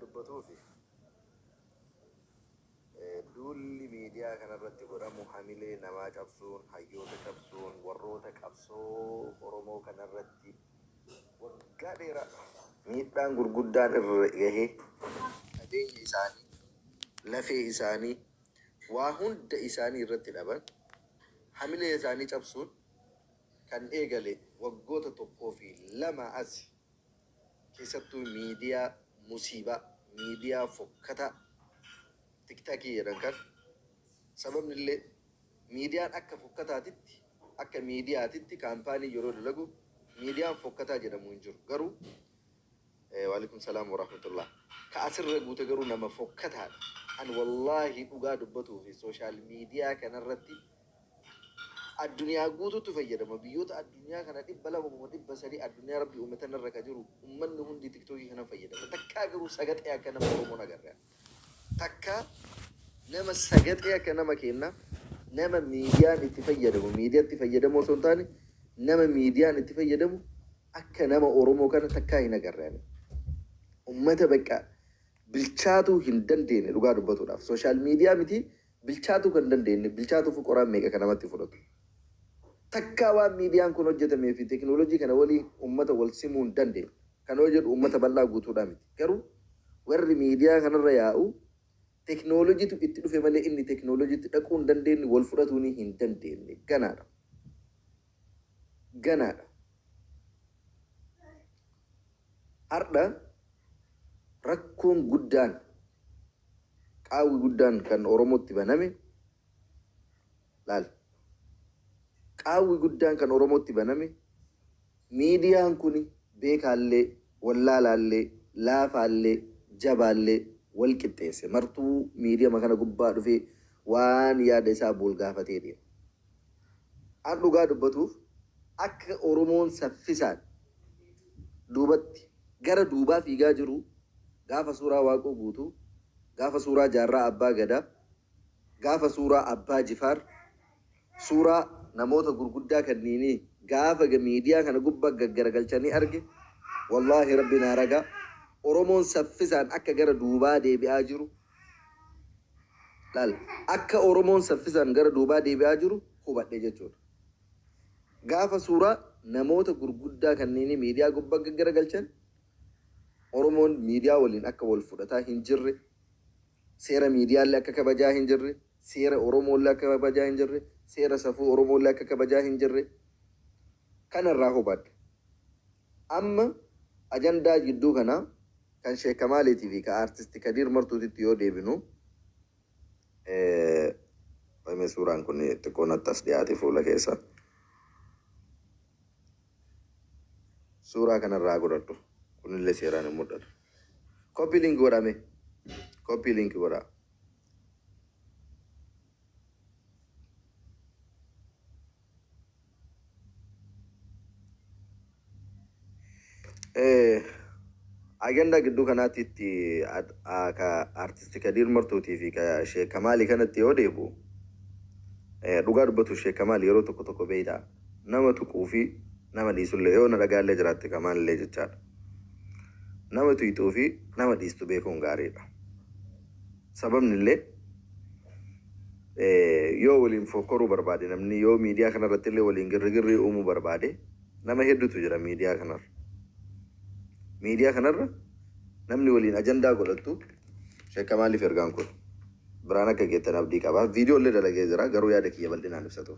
dubbatuufi duulli miidiyaa kanarratti godhamu hamilee namaa cabsuun, hayyoota cabsuun, warroota qabsoo Oromoo kanarratti waggaa dheeraa miidhaan gurguddaan irra gahee qabeenya isaanii, lafee isaanii, waa hunda isaanii irratti dhaban hamilee isaanii cabsuun kan eegale waggoota 1 fi 2 as keessattuu miidiyaa musiibaa, miidiyaa fokkataa tiktakii jedhan kan sababni illee miidiyaan akka fokkataatitti akka miidiyaatitti kaampaanii yeroo dalagu miidiyaan fokkataa jedhamu hin jiru garuu waalaikum salaam warahmatullah ka asirra guute garuu nama fokkataadha. An wallaahi dhugaa dubbatuu fi sooshaal miidiyaa kanarratti addunyaa guutuutu fayyadama. Biyyoota addunyaa kana 200 addunyaa rabbii uummatan irra ka jiru uummanni hundi tiktookii kana fayyadama. Takkaa garuu sagaxee akka nama Oromoon agarra. Takka nama sagaxee akka nama kenna nama miidiyaan itti fayyadamu miidiyaatti fayyadamu osoo hin taane nama miidiyaan itti fayyadamu akka nama Oromoo kana takkaa hin agarre. Uummata bakka bilchaatuu hin dandeenye dhugaa dubbatuudhaaf sooshaal miidiyaa miti bilchaatuu kan dandeenye bilchaatuuf qoraan meeqa kan namatti fudhatu. Takkaa waan miidiyaan kun hojjetamee fi teekinooloojii kana waliin uummata wal simuu hin dandeenye. Kan hojjetu uummata bal'aa guutuudhaa miti. Garuu warri miidiyaa kanarra yaa'u teekinooloojiitu itti dhufe malee inni teekinooloojiitti dhaquu hin dandeenye wal fudhatuu hin dandeenye. Ganaadha. Ganaadha. Har'a rakkoon guddaan qaawwi guddaan kan Oromootti baname laal. Qaawwi guddaan kan Oromootti baname miidiyaan kun beekaallee, wallaalaallee, laafaallee, jabaallee wal qixxeesse. Martuu miidiyaa kana gubbaa dhufee waan yaada isaa bool gaafatee deema. An dhugaa dubbatuuf akka Oromoon saffisaan duubatti gara duubaa fiigaa jiru gaafa suuraa Waaqoo guutuu, gaafa suuraa Jaarraa Abbaa Gadaa, gaafa suuraa Abbaa Jifaar, suuraa namoota gurguddaa kanneenii gaafa miidiyaa kana gubbaa gaggaragalchanii arge wallaahi rabbi naa ragaa Oromoon saffisaan akka gara duubaa deebi'aa jiru laal akka Oromoon saffisaan gara duubaa deebi'aa jiru hubadhe jechuudha. Gaafa suuraa namoota gurguddaa kanneenii miidiyaa gubbaa gaggaragalchan Oromoon miidiyaa waliin akka wal fudhataa hin jirre, seera miidiyaallee akka kabajaa hin jirre, seera Oromoollee akka kabajaa hin jirre, seera safuu Oromoollee akka kabajaa hin jirre kanarraa hubadhe. Amma ajandaa jidduu kanaa kan Sheek Kamaaliitii fi kan Aartisti Kadiir Martuutitti yoo deebinu suuraan kun xiqqoon attas dhiyaate fuula keessa. Suuraa kanarraa godhadhu. Kunillee seeraan hin mul'atu. Koppii linkii godhame. Koppii linkii godhaa. Agendaa gidduu kanaatti Aartisti Kadiir Martuutii fi Sheek Kamaalii kanatti yoo deebi'u dhugaa dubbatu Sheek Kamaalii yeroo tokko beeydaa nama tuquu fi nama dhiisullee yoo na dhagaallee jiraatte Kamaalillee jechaadha. Nama tuyxuu fi nama dhiistu beekuun gaariidha. Sababni illee yoo waliin fokkoruu barbaade namni yoo miidiyaa kanarratti illee waliin girrigirrii uumuu barbaade nama hedduutu jira miidiyaa kanarra. Miidiyaa kanarra namni waliin ajandaa godhatu Sheek Kamaaliif ergaan kun biraan akka geettan abdii qaba. Viidiyoo illee dalagee jira garuu yaada kiyya bal'inaan ibsatu.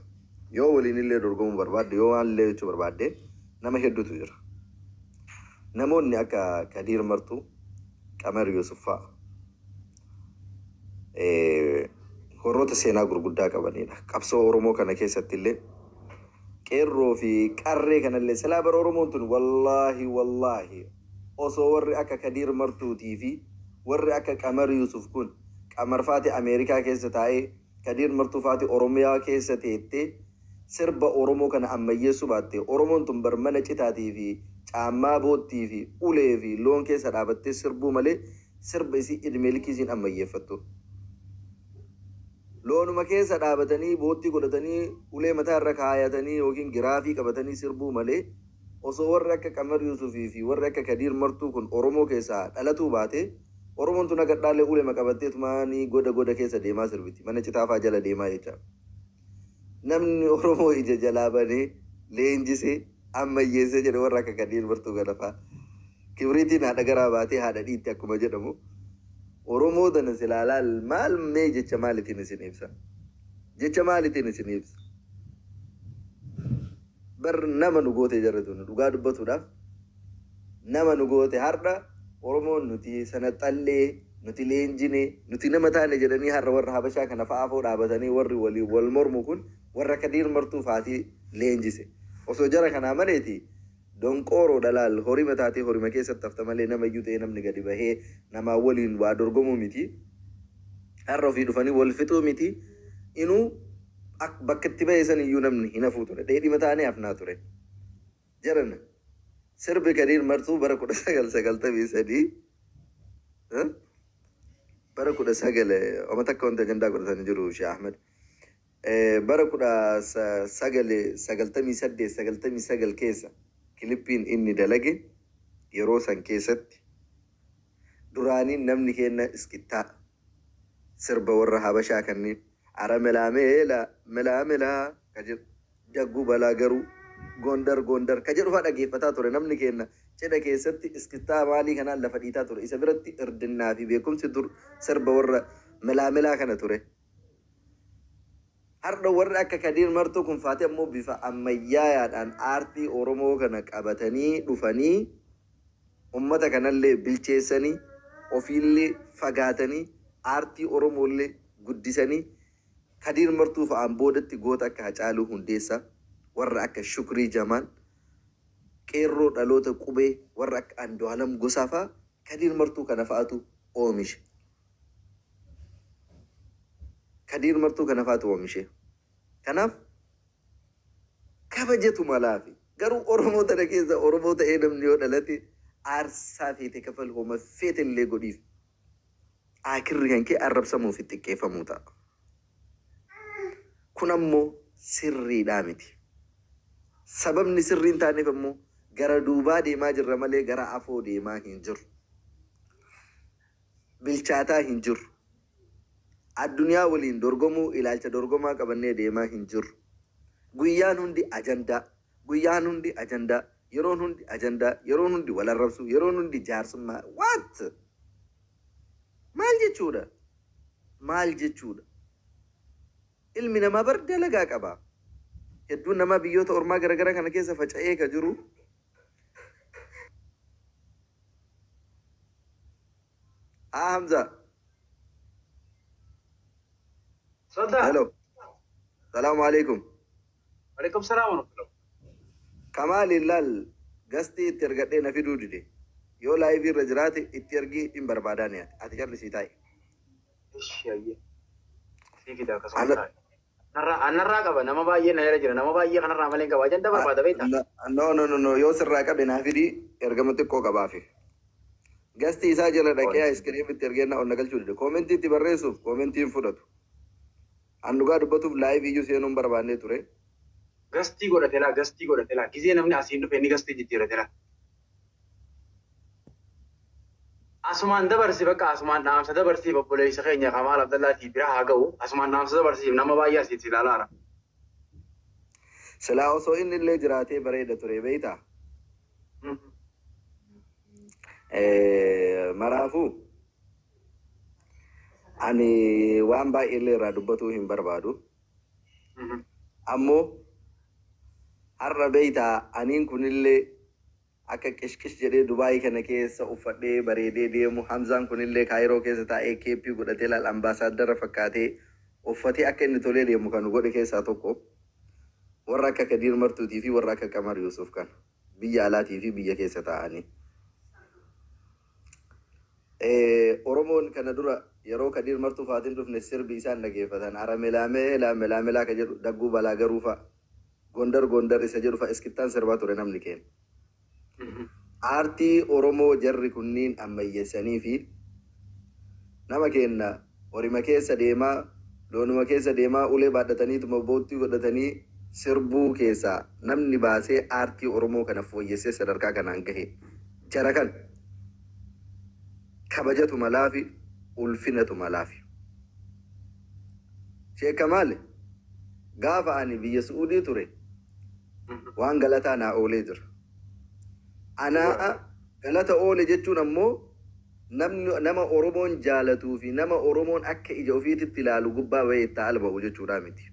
Yoo waliin illee dorgomuu barbaadde yoo waan illee jechuu barbaadde nama hedduutu jira. Namoonni akka Kadiir Martuu, Qamar Yuusuffaa horroota seenaa gurguddaa qabanidha. Qabsoo Oromoo kana keessatti illee qeerroo fi qarree kanallee silaa bara Oromoon tun wallaahi osoo warri akka Kadiir Martuutii fi warri akka Qamar Yuusuf kun Qamar faati Ameerikaa keessa taa'ee Kadiir Martuu faati Oromiyaa keessa teettee sirba Oromoo kana ammayyeessuu baatte Oromoon tun bar mana citaatii fi caammaa boottii fi ulee fi loon keessa dhaabattee sirbuu malee sirba isii idmeelkiisiin ammayyeeffattu. Loonuma keessa dhaabatanii boottii godhatanii ulee mataa irra kaayatanii yookiin giraafii qabatanii sirbuu malee osoo warri akka Qamar Yuusufii fi warri akka Kadiir Martuu kun Oromoo keessaa dhalatuu baate Oromoon tun agadhaalee ulee maqabattee tumaanii goda keessa deemaa sirbiti. Mana citaafaa jala deemaa jecha. Namni Oromoo ija jalaa banee leenjisee ammayyeessee jedhe warra akka Kadir Martuu galafaa. Kibriitiin haadha garaa baatee haadha dhiitti akkuma jedhamu. Oromoo dana silaalaa maal mee jecha maalitiin isin ibsa? Jecha maalitiin isin ibsa? Bar nama nu goote jarratu dhugaa dubbatuudhaaf nama nu goote har'a Oromoon nuti sana xallee nuti leenjine nuti nama taane jedhanii har'a warra Habashaa kana fa'aafoo dhaabatanii warri walii wal mormu kun warra Kadir Martuu faatii leenjise. Osoo jara kanaa maleeti donqooroo dhalaal horii mataatee horima keessatti hafta malee nama iyyuu ta'ee namni gadi bahee namaa waliin waa dorgomuu miti. Har'a ofii dhufanii wal fixuu miti. Inuu bakka itti bahee san iyyuu namni hin hafuu ture. Dheedhii mataanii hafnaa ture. Jarana sirbi Kadir Martuu bara 1993 bara 19 takka wanta gandaa godhatanii jiru Sheekh Ahmed. Bara 1998 keessa kilippiin inni dalage yeroo san keessatti duraaniin namni kenna iskittaa sirba warra Habashaa kanneen ara melaa ka jedhu dagguu balaa garuu gondar ka jedhu fa'aa dhageeffataa ture namni kenna cidha keessatti iskittaa maalii kanaan lafa dhiitaa ture isa biratti irdinnaa fi beekumsi dur sirba warra melaa kana ture. Har'a warri akka Kadir Martuu kun faate ammoo bifa ammayyaadhaan aartii Oromoo kana qabatanii dhufanii ummata kanallee bilcheessanii ofiillee fagaatanii aartii Oromoollee guddisanii Kadir Martuu fa'aan boodatti goota akka Hacaaluu Hundeessaa warra akka Shukrii Jamaal qeerroo dhaloota qubee warra akka Andu'aalam Gosaa fa'aa Kadir Martuu kana fa'aatu oomishe. Kadir Martuu kana fa'aatu oomishe. Kanaaf kabajatu malaafi garuu Oromoo tana keessa Oromoo ta'ee namni yoo dhalate aarsaa feete kafal hooma feete illee godhiif. Akirri kan kee arrabsamuuf itti xiqqeeffamuu ta'a. Kun ammoo sirriidhaa miti. Sababni sirrii hin taaneef ammoo gara duubaa deemaa jirra malee gara afoo deemaa hin jiru. Bilchaataa hin jiru. Addunyaa waliin dorgomuu ilaalcha dorgomaa qabannee deemaa hin jiru. Guyyaan hundi ajandaa. Yeroon hundi ajandaa. Yeroon hundi wal arrabsuu. Yeroon hundi jaarsummaa. What? Maal jechuudha? Ilmi namaa bar dalagaa qaba. Hedduun namaa biyyoota ormaa garagara kana keessa faca'ee ka jiru. Hamza. Hello. Assalamu alaikum. Alaikum salam. Kamal Illal gasti itti ergadhee na fiduu dide. Yoo laayivii irra jiraate itti ergii hin barbaadaan yaade. Ati callisii taa'e. Anarraa qaba nama baay'ee na jira nama baay'ee kanarraa malee qaba ajanda barbaada beekta. No yoo sirraa qabe naa fidii ergama xiqqoo qabaafi. Gasti isaa jala dhaqee iskiriimitti ergee na onna galchuu dide. Koomentii itti barreessuuf koomentiin fudhatu. Andugaa dubbatuuf laayivii iyyuu seenuun barbaannee ture. Gastii godhatela. Gizee namni asiin dhufe inni gastii jijjiiratela. Asumaan dabarsi bakka asumaan dhaamsa dabarsiif obboleessa keenya Kamaal Abdallaatii bira haa ga'u. Asumaan dhaamsa dabarsiif nama baay'ee asitti ilaalaara. Silaa osoo inni illee jiraatee bareeda ture beektaa? Maraafuu ani waan baay'ee illee irraa dubbatuu hin barbaadu. Ammoo har'a beektaa aniin kunillee akka qishqish jedhee Dubaayii kana keessa uffadhee bareedee deemu Hamzaan kunillee Kaayiroo keessa taa'ee keeppii godhatee laal ambaasaaddara fakkaatee uffatee akka inni tolee deemu kan godhe keessaa tokko warra akka Kadir Martuutii fi warra akka Qamar Yusuf kan biyya alaatii fi biyya keessa taa'anii. Oromoon kana dura yeroo Kadir Martuu faatiin dhufne sirbi isaan dhageeffatan ara melaa ka jedhu dagguu balaa garuu fa'a gondar isa jedhu fa'a iskittaan sirbaa ture namni keenya. Aartii Oromoo jarri kunniin ammayyeessanii fi nama keenya horima keessa deemaa loonuma keessa deemaa ulee baadhataniituma boottii godhatanii sirbuu keessaa namni baasee aartii Oromoo kana fooyyessee sadarkaa kanaan gahe jara kan kabajatu malaafi ulfinatu malaafi. Sheek Kamaal gaafa ani biyya Suudii ture waan galataa naa oolee jira. Anaa galata oole jechuun ammoo nama Oromoon jaalatuu fi nama Oromoon akka ija ofiititti ilaalu gubbaa bahee itti alba'u jechuudha miti.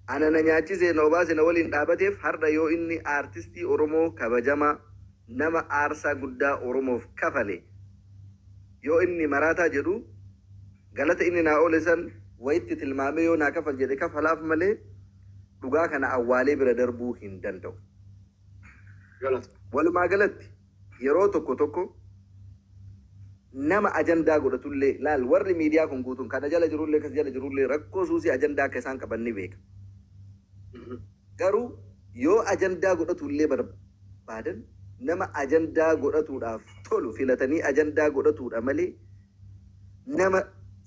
Ana na nyaachisee na obaase na waliin dhaabateef har'a yoo inni aartistii Oromoo kabajamaa nama aarsaa guddaa Oromoof kafale yoo inni maraataa jedhu galata inni naa oole san wayitti tilmaamee yoo naa kafal jedhe kafalaaf malee dhugaa kana awwaalee bira darbuu hin danda'u. Walumaa galatti yeroo tokko tokko nama ajandaa godhatullee laal warri miidiyaa kun guutuun kana jala jirullee kas jala jirullee rakkoo suusii ajandaa akka isaan qaban ni beeka. Garuu yoo ajandaa godhatullee barbaadan nama ajandaa godhatuudhaaf tolu filatanii ajandaa godhatuudha malee nama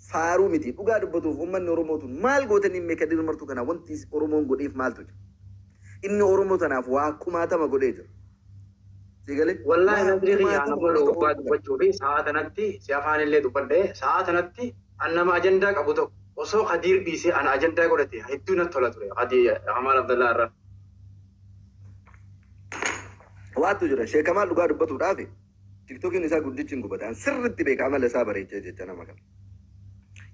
faaruu miti. Dhugaa dubbatuuf uummanni Oromootuun maal gootanii hin meeqa dirmartuu kana wanti Oromoon godheef maaltu jira? Inni Oromoo tanaaf waa kumaatama godhee jira. Wallahi namni xiyyaana bolo waa dubbachuu fi sa'a tanatti si afaan illee dubbadhee sa'a tanatti an nama ajandaa qabu tokko osoo Kadiir dhiisee an ajandaa godhate hedduu natti tola ture. Kamaal Abdallaa irraa. Waatu jira Sheek Kamaal dhugaa dubbatuudhaaf tiktokiin isaa guddichi hin gubataan sirriitti beeka amala isaa bareechee jecha nama kana.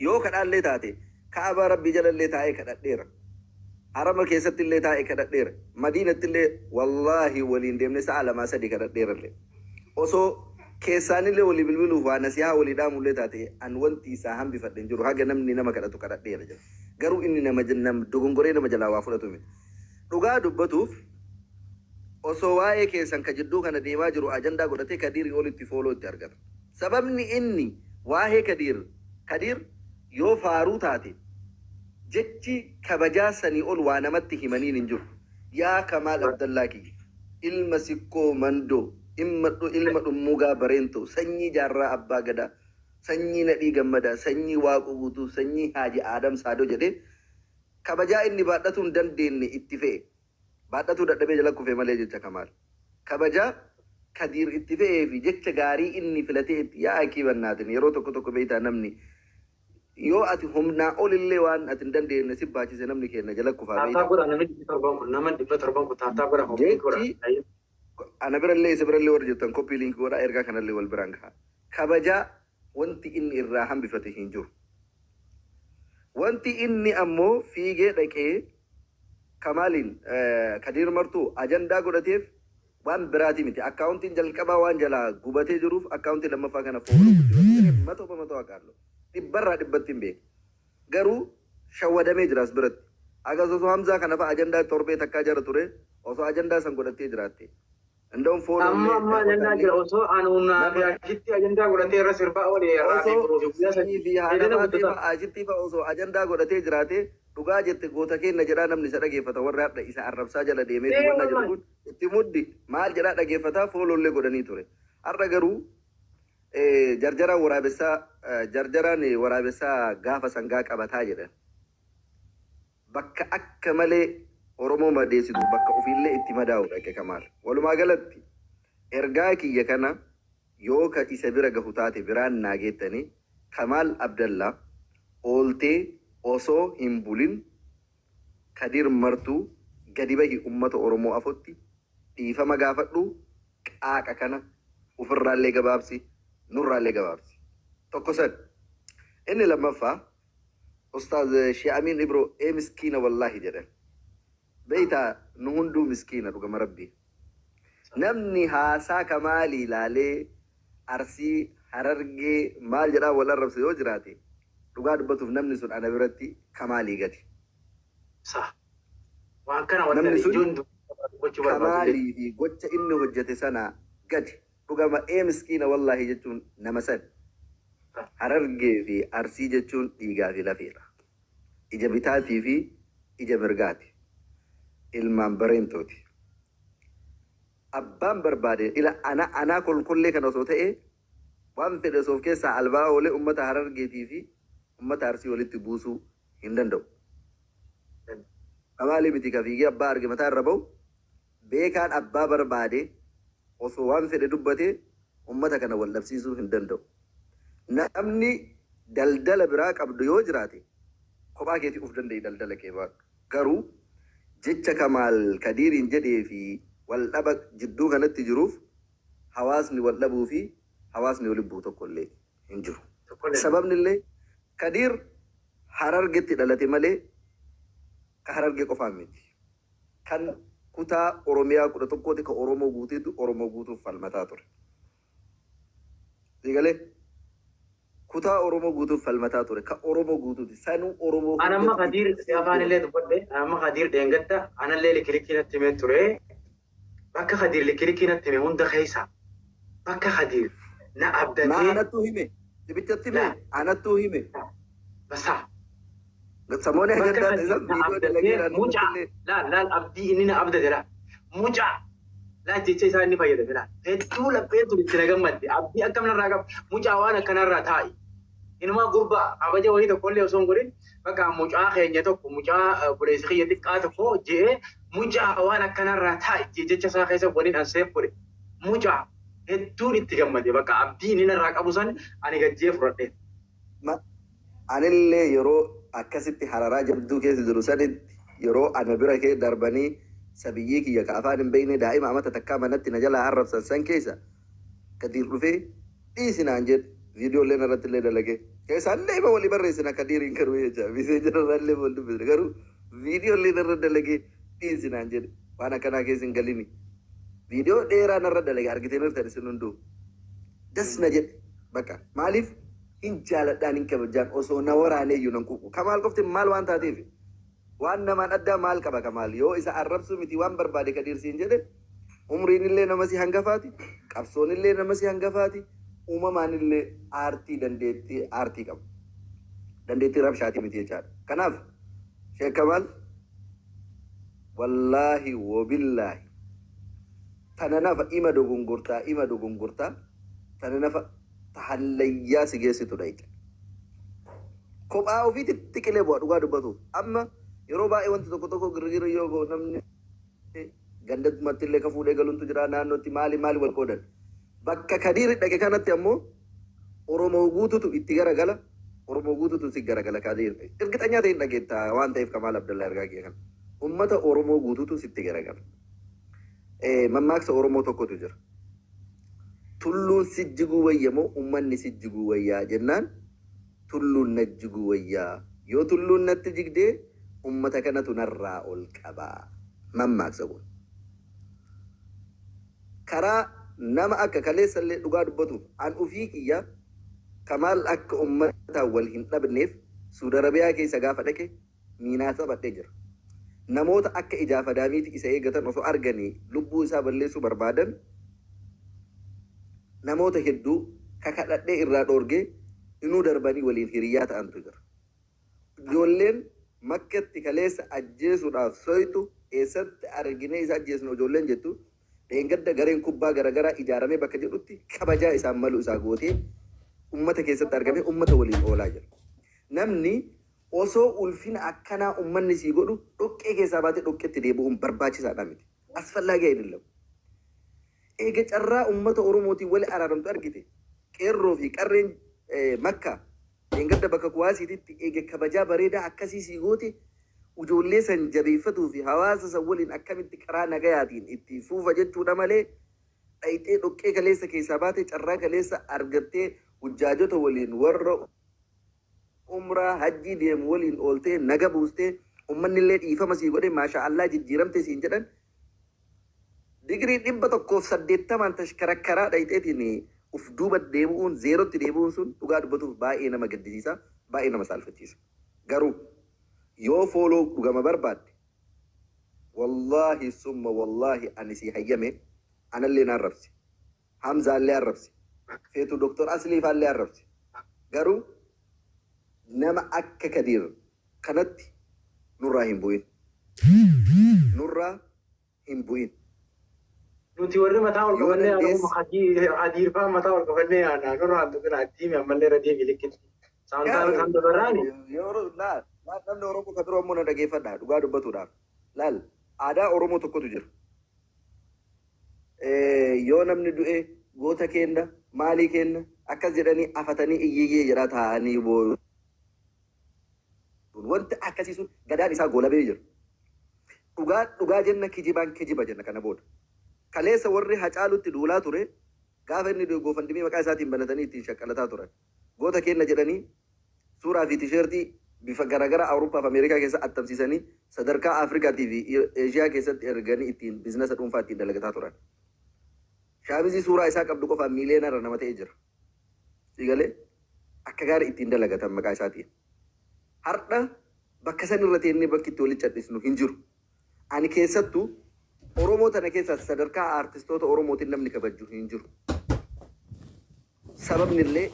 Yoo kadhaallee taate kaabaa rabbii jalallee taa'ee kadhadheera. Harama keessatti illee taa'ee kadhadheera. Madiinatti illee wallaahi waliin deemne sa'a lamaa sadii kadhadheera illee. Osoo keessaan illee walii bilbiluuf waa nasihaa walii dhaamullee taate an wanti isaa hambifadhe hin jiru haga namni nama kadhatu kadhadheera jira. Garuu inni nama dogongoree nama jalaa waa fudhatu miti. Dhugaa dubbatuuf osoo waa'ee keessan ka jidduu kana deemaa jiru ajandaa godhatee Kadiirii olitti fooloo itti argata. Sababni inni waa'ee Kadiir yoo faaruu taate jechi kabajaa sanii ol waa namatti himaniin hin jiru. Yaa Kamaal Abdallaa kiyya ilma sikkoo mandoo ilma dhummuugaa bareentoo sanyii jaarraa abbaa gadaa sanyii nadhii gammadaa sanyii waaqu guutuu sanyii haaji aadam saadoo jedhee kabajaa inni baadhatuu hin dandeenye itti fe'e. Baadhatuu dadhabee jala kufee malee jecha Kamaal. Kabajaa Kadiir itti fe'ee fi jecha gaarii inni filatee itti yaa akii bannaatin yeroo tokko tokko beeytaa namni yoo ati humnaa olillee waan ati hin dandeenye si baachise namni kenna jala kufaa beeyta. Taataa godha nama dhibba torban kun taataa godha horii godha. Ana birallee isa birallee warra jettan koppii liinkii godhaa ergaa kanallee wal biraan gahaa. Kabajaa wanti inni irraa hambifate hin jiru. Wanti inni ammoo fiigee dhaqee Kamaaliin Kadiir martuu ajandaa godhateef waan biraati miti. Akkaawuntiin jalqabaa waan jalaa gubatee jiruuf akkaawuntii lammaffaa kana fooloo guddifatu. Matoo akaarlo. Dhibbarraa dhibbatti hin beeku. Garuu shawwadamee jira as biratti. Agas osoo Hamzaa kana fa'a ajandaa torbee takkaa jara ture osoo ajandaa san godhattee jiraatte. Ndawun fooloo. Amma ajandaa jira osoo anuunaa fi achitti ajandaa godhatee irra sirbaa olee irraa fi osoo fi haadhamaa fi achitti fa'a osoo ajandaa godhatee jiraate dhugaa jette goota keenya jedhaa namni isa dhageeffata warra hadha isa arrabsaa jala deemee wanna jedhu kun itti muddi maal jedhaa dhageeffataa foolollee godhanii ture. Har'a garuu jarjaraan waraabessaa gaafa sangaa qabataa jedhan. Bakka akka malee Oromoo madeessitu bakka ofiillee itti madaa'u dhaqe Kamaal. Walumaa galatti ergaa kiyya kana yoo ka isa bira gahu taate biraan naa geettanii Kamaal Abdallaa ooltee osoo hin bulin Kadiir martuu gadi bahi ummata Oromoo afotti dhiifama gaafadhu qaaqa kana ofirraallee gabaabsi nurraallee gabaabsi. Tokko san inni lammaffaa Ustaaz Shi'amiin Ibro miskiina wallaahi jedhan. Beeytaa nu hunduu miskiina dhugama rabbii. Namni haasaa Kamaalii ilaalee Arsii Harargee maal jedhaa wal arrabse yoo jiraate dhugaa dubbatuuf namni sun ana biratti Kamaalii gati. Waan kana wanta ijoon Kamaalii fi gocha inni hojjete sana gadi. Dhugama miskiina wallaahi jechuun nama san. Harargee fi Arsii jechuun dhiigaa fi lafeedha. Ija bitaatii fi ija mirgaati. Ilmaan bareentooti. Abbaan barbaade ila anaa kolkollee kana osoo ta'e waan fedhe osoo of keessaa albaa oolee ummata Harargeetii fi ummata Arsii walitti buusuu hin danda'u. Kamaalii miti ka fiigee abbaa arge mataa irra bahu beekaan abbaa barbaade osoo waan fedhe dubbate ummata kana wal dhabsiisuu hin danda'u. Namni daldala biraa qabdu yoo jiraate kophaa keetii uf dandeeyi daldala kee baatu. Garuu jecha Kamaal Kadiiriin jedhee fi wal dhaba jidduu kanatti jiruuf hawaasni wal dhabuu fi hawaasni waliin bu'u tokko illee hin jiru. Sababni illee Kadiir Harargetti dhalate malee ka Harargee qofaan miti. Kan kutaa Oromiyaa 11 ka Oromoo guutuutu Oromoo guutuuf falmataa ture. Digalee kutaa Oromoo guutuuf falmataa ture ka Oromoo guutuuti sanuu Oromoo. Anamma Kadiir afaan illee dubbadhe anamma Kadiir deengadda anallee likilikiinatti himee ture. Bakka Kadiir likilikiinatti hime hunda keessa bakka Kadiir na abdatee. Anattuu hime dibichatti hime anattuu hime. Basa. Samoonni ajandaa isaa viidiyoo dalageera. Mucaa laal abdii inni na abdate la. Mucaa laal jecha isaa inni fayyadame la. Hedduu lapheetu itti na gammadde abdii akkam narraa qaba. Mucaa waan akkanarraa taa'i. Inumaa gurbaa abaja wayii tokkollee osoo hin godhin bakka mucaa keenya tokko mucaa buleessi kiyya xiqqaa tokko je'ee mucaa waan akkanarraa taa'i jecha isaa keessa waliin anseef godhe. Mucaa hedduun itti gammade bakka abdii inni narraa qabu san ani gajjee fudhadhe. Anillee yeroo akkasitti hararaa jabduu keessa jiru sanitti yeroo ana bira kee darbanii sabiyyii kiyya ka afaan hin beekne daa'ima amata takkaa manatti na jalaa arrabsan san keessa Kadiir dhufee dhiisinaan jedhe viidiyoolee irratti illee dalagee keessaallee ima walii barreessina Kadiiriin garuu jecha bisee jirarraallee wal dubbisne garuu viidiyoolee irra dalagee dhiisinaan jedhe waan akkanaa keessa hin galini viidiyoo dheeraa narra dalage argitee nirtan isin hunduu das na jedhe bakka maaliif hin jaaladhaan hin kabajaan osoo na waraanee iyyuu nan quuqu Kamaal qofti maal waan taateef waan namaan addaa maal qaba Kamaal yoo isa arrabsuu miti waan barbaade Kadiir siin jedhe umriin illee nama si hangafaati qabsoon illee nama si hangafaati uumamaan illee aartii dandeettii aartii qabu dandeettii rabshaatii miti jechaadha kanaaf Sheek Kamaal wallaahi wabillaahi tana nafa ima dogongortaa tana nafa tahallayyaa si geessitu dhayte. Kophaa ofiitti xiqqeelee bu'aa dhugaa dubbatu. Amma yeroo baay'ee wanti tokko girgirri yoo ga'u namni gandatti illee ka fuudhee galuuntu jira naannootti maali wal qoodan. Bakka Kadiir dhaqe kanatti ammoo Oromoo guututu itti garagala. Oromoo guututu si garagala Kadiir. Irgixanyaa ta'in dhageetta waan ta'eef Kamaal Abdallaa ergaa kiyya kana. Ummata Oromoo guututu sitti garagala. Mammaaksa Oromoo tokkotu jira. Tulluun si jiguu wayyamoo ummanni si jiguu wayyaa jennaan tulluun na jiguu wayyaa yoo tulluun natti jigdee ummata kanatu narraa ol qabaa mammaaksa kun. Karaa nama akka kaleessallee dhugaa dubbatuuf an ufii kiyya Kamaal akka ummataan wal hin dhabneef Suudi Arabiyaa keessa gaafa dhaqe miinaa taphadhee jira. Namoota akka ijaafa daamiiti isa eeggatan osoo arganii lubbuu isaa balleessuu barbaadan namoota hedduu kakadhadhee irraa dhoorgee inuu darbanii waliin hiriyaa ta'antu jira. Ijoolleen makkatti kaleessa ajjeesuudhaaf soytu eessatti arginee isa ajjeesnu ijoolleen jettu dheengadda gareen kubbaa garaagaraa ijaaramee bakka jedhutti kabajaa isaan malu isaa gootee ummata keessatti argamee ummata waliin oolaa jira. Namni osoo ulfina akkanaa ummanni sii godhu dhoqqee keessaa baatee dhoqqeetti deebi'uun barbaachisaadha miti. Asfallaagaa hin ilaalu. Eega carraa ummata Oromootiin wali araaramtu argite qeerroo fi qarreen Makkaa dheengadda bakka kuwaasiititti eega kabajaa bareedaa akkasii sii goote ijoollee san jabeeffatuu fi hawaasa san waliin akkamitti karaa nagayaatiin itti fuufa jechuudha malee dhayxee dhoqqee kaleessa keessaa baate carraa kaleessa argattee hujjaajota waliin warra umraa hajjii deemu waliin ooltee naga buustee ummanni illee dhiifama sii godhe maasha Allah jijjiiramte siin jedhan digirii 180 tashkarakkaraa dhayxeetiin uf duuba deebi'uun zeerotti deebi'uun sun dhugaa dubbatuuf baay'ee nama gaddisiisa baay'ee nama saalfachiisa garuu yoo fooloo dhugama barbaadde wallaahi summa wallaahi ani si hayyame anallee na arrabsi Hamzaallee arrabsi feetu Dr. Asliifaallee arrabsi garuu nama akka Kadiir kanatti nurraa hin bu'in nurraa hin bu'in. Nuti warri mataa ol qabannee akkuma Kadiir fa'aa mataa ol qabannee naannoo raantu kana tiimi ammallee irra deebii likkitti. Saantaan kan dabarraani. Yeroo namni Oromoo kan biroo ammoo na dhageeffadha dhugaa dubbatuudhaaf. Aadaa Oromoo tokkotu jira. Yoo namni du'e goota kenna maalii kenna akkas jedhanii afatanii iyyiyyee jedhaa taa'anii booyu. Wanti akkasii sun gadaan isaa golabee jira. Dhugaa jenna kijibaan kijiba jenna kana booda. Kaleessa warri Hacaalutti duulaa ture gaafa inni goofandimii maqaa isaatiin banatanii ittiin shaqqalataa turan. Goota kenna jedhanii suuraa fi tiishertii bifa garaagaraa Awurooppaa fi Ameerikaa keessa attamsiisanii sadarkaa Afrikaatii fi Eeshiyaa keessatti erganii ittiin biizinasa dhuunfaa ittiin dalagataa turan. Shaamizii suuraa isaa qabdu qofaan miiliyoonarra nama ta'ee jira. Sigalee akka gaarii ittiin dalagatan maqaa isaatiin. Har'a bakka san irra teennee bakki itti walitti cadhisnu hin jiru. Ani keessattuu Oromoo tana keessaa sadarkaa aartistoota Oromootiin namni kabaju hin jiru. Sababni illee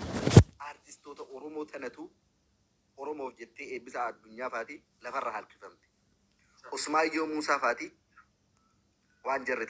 aartistoota Oromoo tanatu Oromoof jettee eebbisa addunyaa faati lafarra halkifamte. Usmaayyoo Muusaa faati waan jarri